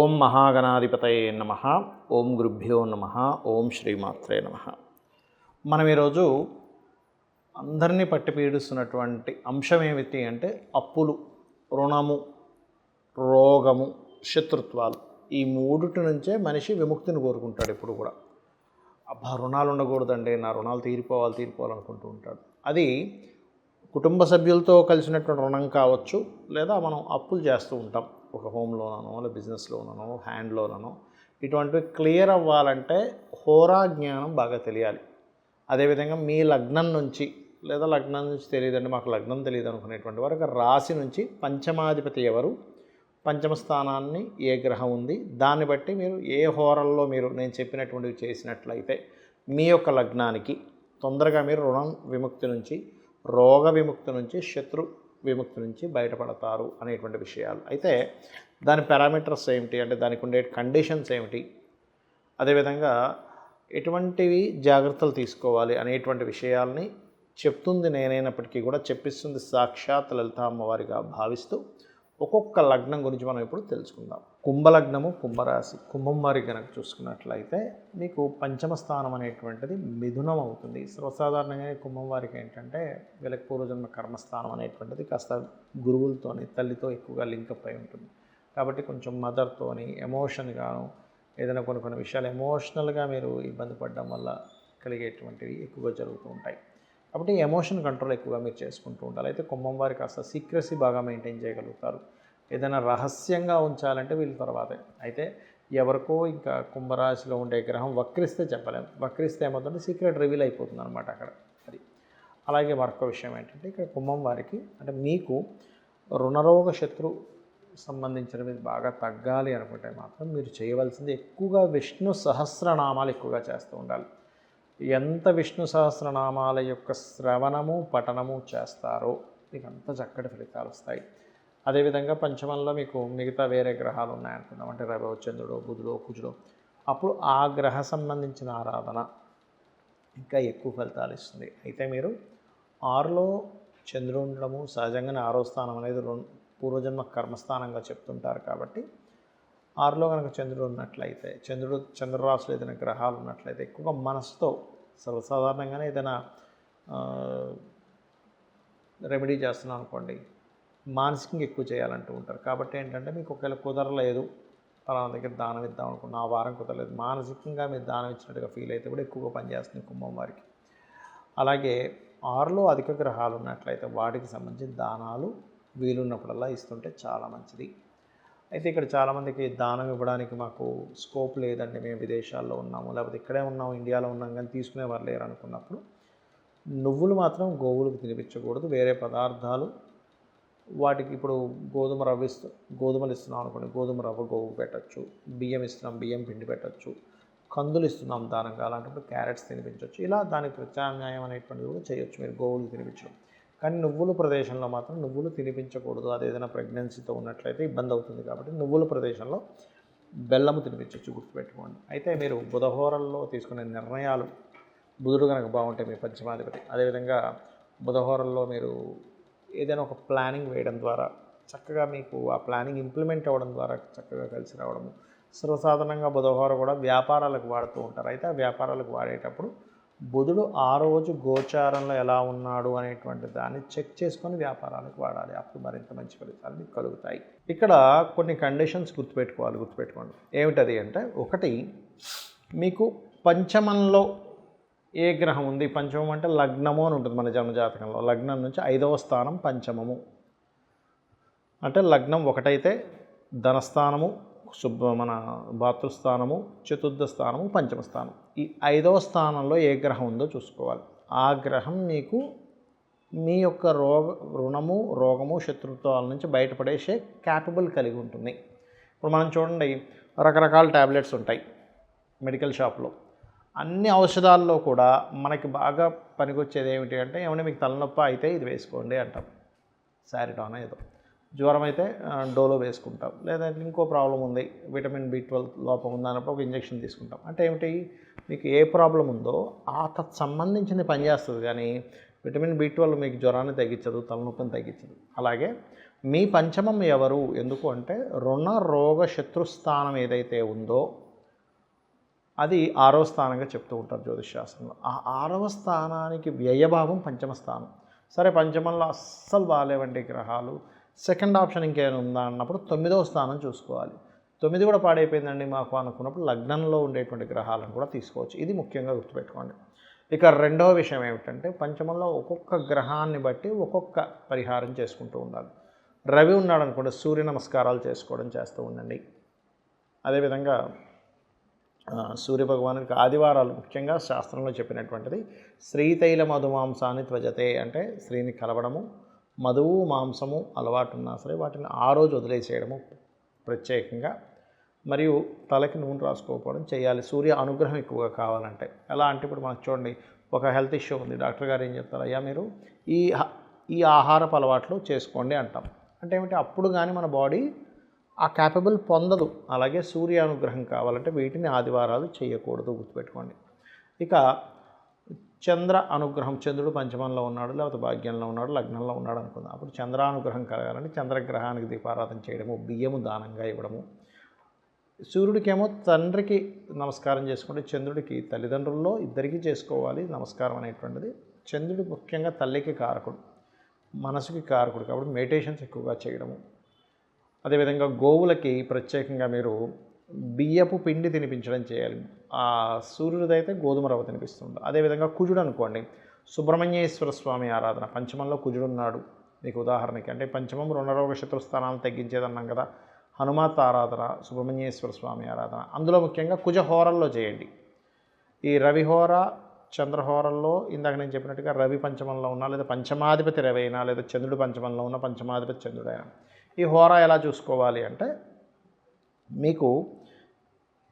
ఓం మహాగణాధిపతయే నమః. ఓం గురుభ్యో నమః. ఓం శ్రీమాత్రే నమః. మనం ఈరోజు అందరినీ పట్టి పీడిస్తున్నటువంటి అంశం ఏమిటి అంటే అప్పులు, రుణము, రోగము, శత్రుత్వాలు. ఈ మూడిటి నుంచే మనిషి విముక్తిని కోరుకుంటాడు. ఎప్పుడు కూడా అబ్బా రుణాలు ఉండకూడదండి, నా రుణాలు తీరిపోవాలనుకుంటూ ఉంటాడు. అది కుటుంబ సభ్యులతో కలిసినటువంటి రుణం కావచ్చు, లేదా మనం అప్పులు చేస్తూ ఉంటాం. ఒక హోమ్ లోనో, లేదా బిజినెస్ లోనో, హ్యాండ్ లోనో. ఇటువంటివి క్లియర్ అవ్వాలంటే హోరా జ్ఞానం బాగా తెలియాలి. అదేవిధంగా మీ లగ్నం నుంచి, లేదా లగ్నం నుంచి తెలియదండి మాకు లగ్నం తెలియదు అనుకునేటువంటి వారు రాశి నుంచి పంచమాధిపతి ఎవరు, పంచమ స్థానాన్ని ఏ గ్రహం ఉంది, దాన్ని బట్టి మీరు ఏ హోరల్లో మీరు నేను చెప్పినటువంటివి చేసినట్లయితే మీ యొక్క లగ్నానికి తొందరగా మీరు రుణం విముక్తి నుంచి, రోగ విముక్తి నుంచి, శత్రు విముక్తి నుంచి బయటపడతారు అనేటువంటి విషయాలు. అయితే దాని పారామీటర్స్ ఏమిటి అంటే దానికి ఉండే కండిషన్స్ ఏమిటి, అదేవిధంగా ఎటువంటివి జాగ్రత్తలు తీసుకోవాలి అనేటువంటి విషయాల్ని చెప్తుంది నేనైనప్పటికీ కూడా చెప్పిస్తుంది సాక్షాత్ లలిత అమ్మవారిగా భావిస్తూ ఒక్కొక్క లగ్నం గురించి మనం ఇప్పుడు తెలుసుకుందాం. కుంభలగ్నము, కుంభరాశి. కుంభం వారికి కనుక చూసుకున్నట్లయితే మీకు పంచమ స్థానం అనేటువంటిది మిథునం అవుతుంది. సర్వసాధారణంగా కుంభం వారికి ఏంటంటే వీళ్ళకి పూర్వజన్మ కర్మస్థానం అనేటువంటిది కాస్త గురువులతోని, తల్లితో ఎక్కువగా లింకప్ అయి ఉంటుంది. కాబట్టి కొంచెం మదర్తోని ఎమోషన్గాను ఏదైనా కొన్ని విషయాలు ఎమోషనల్గా మీరు ఇబ్బంది పడడం వల్ల కలిగేటువంటివి ఎక్కువగా జరుగుతూ ఉంటాయి. కాబట్టి ఎమోషన్ కంట్రోల్ ఎక్కువగా మీరు చేసుకుంటూ ఉండాలి. అయితే కుంభం వారి కాస్త సీక్రెసీ బాగా మెయింటైన్ చేయగలుగుతారు. ఏదైనా రహస్యంగా ఉంచాలంటే వీళ్ళ తర్వాతే. అయితే ఎవరికో ఇంకా కుంభరాశిలో ఉండే గ్రహం వక్రిస్తే చెప్పలేము. వక్రిస్తే ఏమవుతుందంటే సీక్రెట్ రివీల్ అయిపోతుంది అనమాట అక్కడ. అది అలాగే మరొక విషయం ఏంటంటే ఇక్కడ కుంభం వారికి అంటే మీకు రుణరోగ శత్రు సంబంధించినవి బాగా తగ్గాలి అనుకుంటే మాత్రం మీరు చేయవలసింది ఎక్కువగా విష్ణు సహస్రనామాలు ఎక్కువగా చేస్తూ ఉండాలి. ఎంత విష్ణు సహస్రనామాల యొక్క శ్రవణము, పఠనము చేస్తారో మీకు అంత చక్కటి ఫలితాలు వస్తాయి. అదేవిధంగా పంచమంలో మీకు మిగతా వేరే గ్రహాలు ఉన్నాయనుకుందాం, అంటే రవి, చంద్రుడు, బుధుడు, కుజుడు, అప్పుడు ఆ గ్రహ సంబంధించిన ఆరాధన ఇంకా ఎక్కువ ఫలితాలు ఇస్తుంది. అయితే మీరు 6లో చంద్రుడు ఉండడము సహజంగానే 6వ స్థానం అనేది పూర్వజన్మ కర్మస్థానంగా చెప్తుంటారు. కాబట్టి 6లో కనుక చంద్రుడు ఉన్నట్లయితే, చంద్రరాశులు ఏదైనా గ్రహాలు ఉన్నట్లయితే ఎక్కువగా మనసుతో సర్వసాధారణంగానే ఏదైనా రెమెడీ చేస్తున్నాం అనుకోండి, మానసికంగా ఎక్కువ చేయాలంటూ ఉంటారు. కాబట్టి ఏంటంటే మీకు ఒకవేళ కుదరలేదు, పలానా దగ్గర దానం ఇద్దాం అనుకున్న ఆ వారం కుదరలేదు, మానసికంగా మీరు దానం ఇచ్చినట్టుగా ఫీల్ అయితే కూడా ఎక్కువగా పనిచేస్తుంది కుంభం వారికి. అలాగే 6లో అధిక గ్రహాలు ఉన్నట్లయితే వాటికి సంబంధించిన దానాలు వీలున్నప్పుడల్లా ఇస్తుంటే చాలా మంచిది. అయితే ఇక్కడ చాలామందికి దానం ఇవ్వడానికి మాకు స్కోప్ లేదండి, మేము విదేశాల్లో ఉన్నాము, లేకపోతే ఇక్కడే ఉన్నాము, ఇండియాలో ఉన్నాం కానీ తీసుకునేవారు లేరు అనుకున్నప్పుడు నువ్వులు మాత్రం గోవులకు తినిపించకూడదు. వేరే పదార్థాలు వాటికి ఇప్పుడు గోధుమలు ఇస్తున్నాం అనుకోండి, గోధుమ రవ్వ గోవుకు పెట్టచ్చు. బియ్యం ఇస్తున్నాం, బియ్యం పిండి పెట్టచ్చు. కందులు ఇస్తున్నాం దానంగా, అలాంటప్పుడు క్యారెట్స్ తినిపించవచ్చు. ఇలా దానికి ప్రత్యామ్నాయం అనేటువంటిది కూడా చేయొచ్చు మీరు గోవులు తినిపించడం. కానీ నువ్వుల ప్రదేశంలో మాత్రం నువ్వులు తినిపించకూడదు. అది ఏదైనా ప్రెగ్నెన్సీతో ఉన్నట్లయితే ఇబ్బంది అవుతుంది. కాబట్టి నువ్వుల ప్రదేశంలో బెల్లము తినిపించవచ్చు, గుర్తుపెట్టుకోండి. అయితే మీరు బుధహోరల్లో తీసుకునే నిర్ణయాలు, బుధుడు కనుక బాగుంటే మీ పంచమాధిపతి, అదేవిధంగా బుధహోరల్లో మీరు ఏదైనా ఒక ప్లానింగ్ వేయడం ద్వారా చక్కగా మీకు ఆ ప్లానింగ్ ఇంప్లిమెంట్ అవ్వడం ద్వారా చక్కగా కలిసి రావడము. సర్వసాధారణంగా బుధహోర కూడా వ్యాపారాలకు వాడుతూ ఉంటారు. అయితే ఆ వ్యాపారాలకు వాడేటప్పుడు బుధుడు ఆ రోజు గోచారంలో ఎలా ఉన్నాడు అనేటువంటి దాన్ని చెక్ చేసుకొని వ్యాపారాలకు వాడాలి. అప్పుడు మరింత మంచి ఫలితాలు మీకు కలుగుతాయి. ఇక్కడ కొన్ని కండిషన్స్ గుర్తుపెట్టుకోండి. ఏమిటది అంటే, ఒకటి మీకు పంచమంలో ఏ గ్రహం ఉంది. పంచమం అంటే లగ్నము అని ఉంటుంది మన జన్మజాతకంలో. లగ్నం నుంచి 5వ స్థానం పంచమము అంటే లగ్నం ఒకటైతే ధనస్థానము, మన భాతృస్థానము, చతుర్థ స్థానము, పంచమ స్థానం. ఈ 5వ స్థానంలో ఏ గ్రహం ఉందో చూసుకోవాలి. ఆ గ్రహం మీకు మీ యొక్క రుణము, రోగము, శత్రుత్వాల నుంచి బయటపడేసే క్యాపబుల్ కలిగి ఉంటుంది. ఇప్పుడు మనం చూడండి, రకరకాల ట్యాబ్లెట్స్ ఉంటాయి మెడికల్ షాప్లో. అన్ని ఔషధాల్లో కూడా మనకి బాగా పనికొచ్చేది ఏమిటి అంటే, ఏమైనా మీకు తలనొప్పి అయితే ఇది వేసుకోండి అంటాం, సారిడాన్ ఏదో. జ్వరం అయితే డోలో వేసుకుంటాం, లేదా ఇంకో ప్రాబ్లం ఉంది, విటమిన్ B12 లోపం ఉందన్నప్పుడు ఒక ఇంజెక్షన్ తీసుకుంటాం. అంటే ఏమిటి, మీకు ఏ ప్రాబ్లం ఉందో ఆ సంబంధించింది పనిచేస్తుంది. కానీ విటమిన్ B12 మీకు జ్వరాన్ని తగ్గించదు, తలనొప్పిని తగ్గించదు. అలాగే మీ పంచమం ఎవరు? ఎందుకు అంటే రుణ రోగ శత్రుస్థానం ఏదైతే ఉందో అది 6వ స్థానంగా చెప్తూ ఉంటారు జ్యోతిష్ శాస్త్రంలో. ఆ 6వ స్థానానికి వ్యయభావం పంచమ స్థానం. సరే పంచమంలో అస్సలు బాగాలేవండి గ్రహాలు, సెకండ్ ఆప్షన్ ఇంకేమైనా ఉందా అన్నప్పుడు 9వ స్థానం చూసుకోవాలి. 9 కూడా పాడైపోయిందండి మాకు అనుకున్నప్పుడు లగ్నంలో ఉండేటువంటి గ్రహాలను కూడా తీసుకోవచ్చు. ఇది ముఖ్యంగా గుర్తుపెట్టుకోండి. ఇక రెండవ విషయం ఏమిటంటే పంచమంలో ఒక్కొక్క గ్రహాన్ని బట్టి ఒక్కొక్క పరిహారం చేసుకుంటూ ఉండాలి. రవి ఉన్నాడు అనుకోండి, సూర్య నమస్కారాలు చేసుకోవడం చేస్తూ ఉండండి. అదేవిధంగా సూర్యభగవానుడికి ఆదివారాలు ముఖ్యంగా శాస్త్రంలో చెప్పినటువంటిది శ్రీతైల మధుమాంసాన్ని త్వజతే, అంటే స్త్రీని కలవడము, మధువు మాంసము అలవాటు ఉన్నా సరే వాటిని ఆ రోజు వదిలేసేయడము ప్రత్యేకంగా, మరియు తలకి నూనె రాసుకోకపోవడం చేయాలి. సూర్య అనుగ్రహం ఎక్కువగా కావాలంటే ఎలా అంటే ఇప్పుడు మనకు చూడండి, ఒక హెల్త్ ఇష్యూ ఉంది, డాక్టర్ గారు ఏం చెప్తారు, అయ్యా మీరు ఈ ఆహారపు అలవాట్లు చేసుకోండి అంటాం. అంటే ఏమిటి, అప్పుడు కానీ మన బాడీ ఆ క్యాపబుల్ పొందదు. అలాగే సూర్య అనుగ్రహం కావాలంటే వీటిని ఆదివారాలు చేయకూడదు, గుర్తుపెట్టుకోండి. ఇక చంద్ర అనుగ్రహం, చంద్రుడు పంచమంలో ఉన్నాడు లేకపోతే భాగ్యంలో ఉన్నాడు లగ్నంలో ఉన్నాడు అనుకుందాం. అప్పుడు చంద్రానుగ్రహం కలగాలంటే చంద్రగ్రహానికి దీపారాధన చేయడము, బియ్యము దానంగా ఇవ్వడము. సూర్యుడికేమో తండ్రికి నమస్కారం చేసుకుంటే చంద్రుడికి తల్లిదండ్రుల్లో ఇద్దరికీ చేసుకోవాలి నమస్కారం అనేటువంటిది. చంద్రుడు ముఖ్యంగా తల్లికి కారకుడు, మనసుకి కారకుడు, కాబట్టి మెడిటేషన్స్ ఎక్కువగా చేయడము. అదేవిధంగా గోవులకి ప్రత్యేకంగా మీరు బియ్యపు పిండి తినిపించడం చేయాలి. ఆ సూర్యుడిదైతే గోధుమ రవ్వ తినిపిస్తుంది. అదేవిధంగా కుజుడు అనుకోండి, సుబ్రహ్మణ్యేశ్వర స్వామి ఆరాధన, పంచమంలో కుజుడు ఉన్నాడు మీకు ఉదాహరణకి, అంటే పంచమం రుణరోగ శత్రుస్థానాలను తగ్గించేదన్నాం కదా, హనుమాత్ ఆరాధన, సుబ్రహ్మణ్యేశ్వర స్వామి ఆరాధన, అందులో ముఖ్యంగా కుజహోరల్లో చేయండి. ఈ రవిహోర చంద్రహోరల్లో ఇందాక నేను చెప్పినట్టుగా రవి పంచమంలో ఉన్నా లేదా పంచమాధిపతి రవి అయినా లేదా చంద్రుడు పంచమంలో ఉన్న పంచమాధిపతి చంద్రుడైనా, ఈ హోరా ఎలా చూసుకోవాలి అంటే మీకు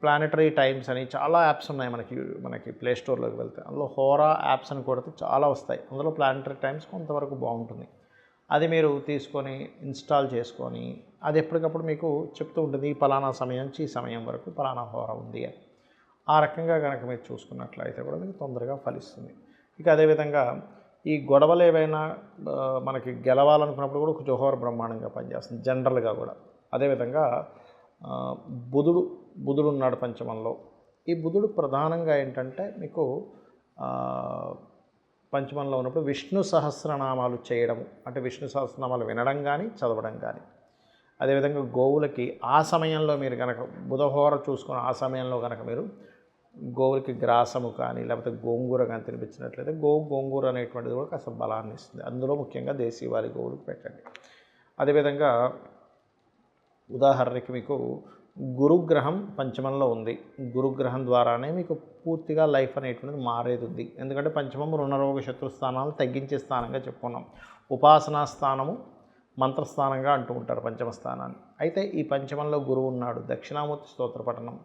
ప్లానెటరీ టైమ్స్ అని చాలా యాప్స్ ఉన్నాయి మనకి ప్లే స్టోర్లోకి వెళ్తే, అందులో హోరా యాప్స్ అని కొడితే చాలా వస్తాయి. అందులో ప్లానెటరీ టైమ్స్ కొంతవరకు బాగుంటుంది. అది మీరు తీసుకొని ఇన్స్టాల్ చేసుకొని అది ఎప్పటికప్పుడు మీకు చెప్తూ ఉంటుంది, ఈ పలానా సమయం నుంచి ఈ సమయం వరకు పలానా హోరా ఉంది అని. ఆ రకంగా కనుక మీరు చూసుకున్నట్లయితే కూడా మీకు తొందరగా ఫలిస్తుంది. ఇక అదేవిధంగా ఈ గొడవలు ఏవైనా మనకి గెలవాలనుకున్నప్పుడు కూడా కుజహోర బ్రహ్మాండంగా పనిచేస్తుంది జనరల్గా కూడా. అదేవిధంగా బుధుడు ఉన్నాడు పంచమంలో. ఈ బుధుడు ప్రధానంగా ఏంటంటే మీకు పంచమంలో ఉన్నప్పుడు విష్ణు సహస్రనామాలు చేయడం, అంటే విష్ణు సహస్రనామాలు వినడం కానీ చదవడం కానీ. అదేవిధంగా గోవులకి ఆ సమయంలో మీరు కనుక బుధహోర చూసుకుని ఆ సమయంలో కనుక మీరు గోవులకి గ్రాసము కానీ లేకపోతే గోంగూర కానీ తినిపించినట్లయితే గోంగూర అనేటువంటిది కూడా కాస్త బలాన్ని ఇస్తుంది. అందులో ముఖ్యంగా దేశీవారి గోవులకు పెట్టండి. అదేవిధంగా ఉదాహరణకి మీకు గురుగ్రహం పంచమంలో ఉంది, గురుగ్రహం ద్వారానే మీకు పూర్తిగా లైఫ్ అనేటువంటిది మారేది ఉంది. ఎందుకంటే పంచమం రుణరోగ శత్రుస్థానాలు తగ్గించే స్థానంగా చెప్పుకున్నాం. ఉపాసనా స్థానము మంత్రస్థానంగా అంటూ ఉంటారు పంచమ స్థానాన్ని. అయితే ఈ పంచమంలో గురువు ఉన్నాడు, దక్షిణామూర్తి స్తోత్ర పఠనం,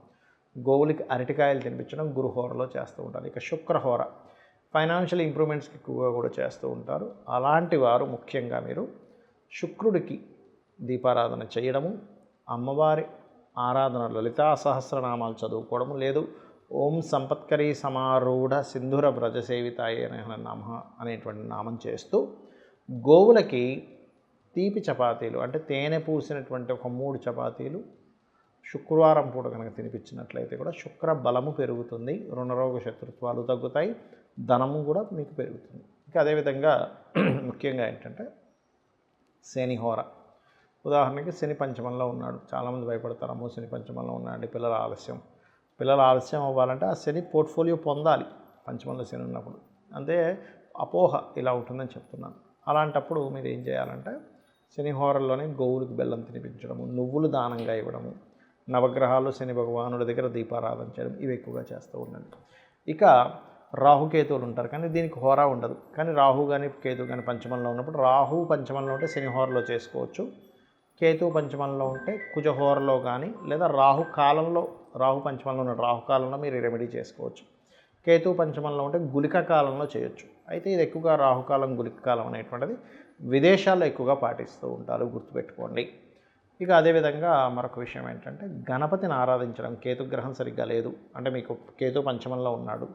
గోవులకి అరటికాయలు తినిపించడం గురుహోరలో చేస్తూ ఉంటారు. ఇక శుక్రహోర ఫైనాన్షియల్ ఇంప్రూవ్మెంట్స్కి ఎక్కువగా కూడా చేస్తూ ఉంటారు. అలాంటి వారు ముఖ్యంగా మీరు శుక్రుడికి దీపారాధన చేయడము, అమ్మవారి ఆరాధన లలితా సహస్రనామాలు చదువుకోవడము, లేదు ఓం సంపత్కరీ సమారూఢ సింధుర వ్రజసేవితాయ నమః అనేటువంటి నామం చేస్తూ గోవులకి తీపి చపాతీలు అంటే తేనె పూసినటువంటి ఒక 3 చపాతీలు శుక్రవారం పూట కనుక తినిపించినట్లయితే కూడా శుక్ర బలము పెరుగుతుంది, రుణరోగ శత్రుత్వాలు తగ్గుతాయి, ధనము కూడా మీకు పెరుగుతుంది. ఇంకా అదేవిధంగా ముఖ్యంగా ఏంటంటే శనిహోర, ఉదాహరణకి శని పంచమంలో ఉన్నాడు, చాలామంది భయపడతారమ్మో శని పంచమంలో ఉన్నాడు పిల్లల ఆలస్యం అవ్వాలంటే ఆ శని పోర్ట్ఫోలియో పొందాలి పంచమంలో శని ఉన్నప్పుడు, అంటే అపోహ ఇలా ఉంటుందని చెప్తున్నాను. అలాంటప్పుడు మీరు ఏం చేయాలంటే శనిహోరల్లోనే గోవులకు బెల్లం తినిపించడము, నువ్వులు దానంగా ఇవ్వడము, నవగ్రహాలు శని భగవానుడి దగ్గర దీపారాధన చేయడం, ఇవి ఎక్కువగా చేస్తూ ఉండండి. ఇక రాహుకేతువులు ఉంటారు కానీ దీనికి హోరా ఉండదు, కానీ రాహు కానీ కేతు కానీ పంచమంలో ఉన్నప్పుడు రాహు పంచమంలో ఉంటే శనిహోరలో చేసుకోవచ్చు, కేతు పంచమంలో ఉంటే కుజహోరలో కానీ లేదా రాహు పంచమంలో ఉన్న రాహుకాలంలో మీరు రెమెడీ చేసుకోవచ్చు. కేతు పంచమంలో ఉంటే గుళిక కాలంలో చేయొచ్చు. అయితే ఇది ఎక్కువగా రాహుకాలం గుళిక కాలం అనేటువంటిది విదేశాల్లో ఎక్కువగా పాటిస్తూ ఉంటారు, గుర్తుపెట్టుకోండి. ఇక అదేవిధంగా మరొక విషయం ఏంటంటే గణపతిని ఆరాధించడం. కేతుగ్రహం సరిగ్గా లేదు అంటే మీకు కేతు పంచమంలో ఉన్నాడు,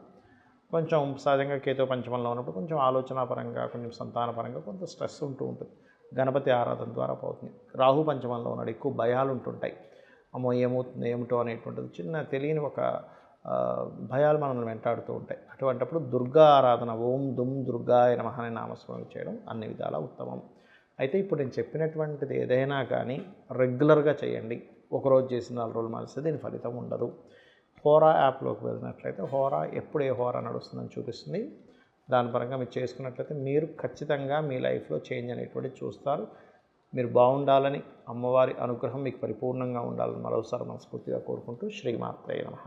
కొంచెం సహజంగా కేతు పంచమంలో ఉన్నప్పుడు కొంచెం ఆలోచనాపరంగా కొంచెం సంతానపరంగా కొంత స్ట్రెస్ ఉంటూ ఉంటుంది. గణపతి ఆరాధన ద్వారా పోతుంది. రాహు పంచమంలో ఉన్నాడు, ఎక్కువ భయాలు ఉంటుంటాయి. అమ్మో ఏమవుతుంది ఏమిటో అనేటువంటిది చిన్న తెలియని ఒక భయాలు మనల్ని వెంటాడుతూ ఉంటాయి. అటువంటప్పుడు దుర్గా ఆరాధన ఓం దుమ్ దుర్గాయ నమః అనే నామస్మరణ చేయడం అన్ని విధాల ఉత్తమం. అయితే ఇప్పుడు నేను చెప్పినటువంటిది ఏదైనా కానీ రెగ్యులర్గా చేయండి. ఒకరోజు చేసిన 4 రోజులు మానేస్తే దీని ఫలితం ఉండదు. హోరా యాప్లోకి వెళ్ళినట్లయితే హోరా ఎప్పుడు ఏ హోరా నడుస్తుందని చూపిస్తుంది. దాని పరంగా మీరు చేసుకున్నట్లయితే మీరు ఖచ్చితంగా మీ లైఫ్లో చేంజ్ అనేటువంటిది చూస్తారు. మీరు బాగుండాలని, అమ్మవారి అనుగ్రహం మీకు పరిపూర్ణంగా ఉండాలని మరోసారి మనస్ఫూర్తిగా కోరుకుంటూ శ్రీమాత్రే నమః.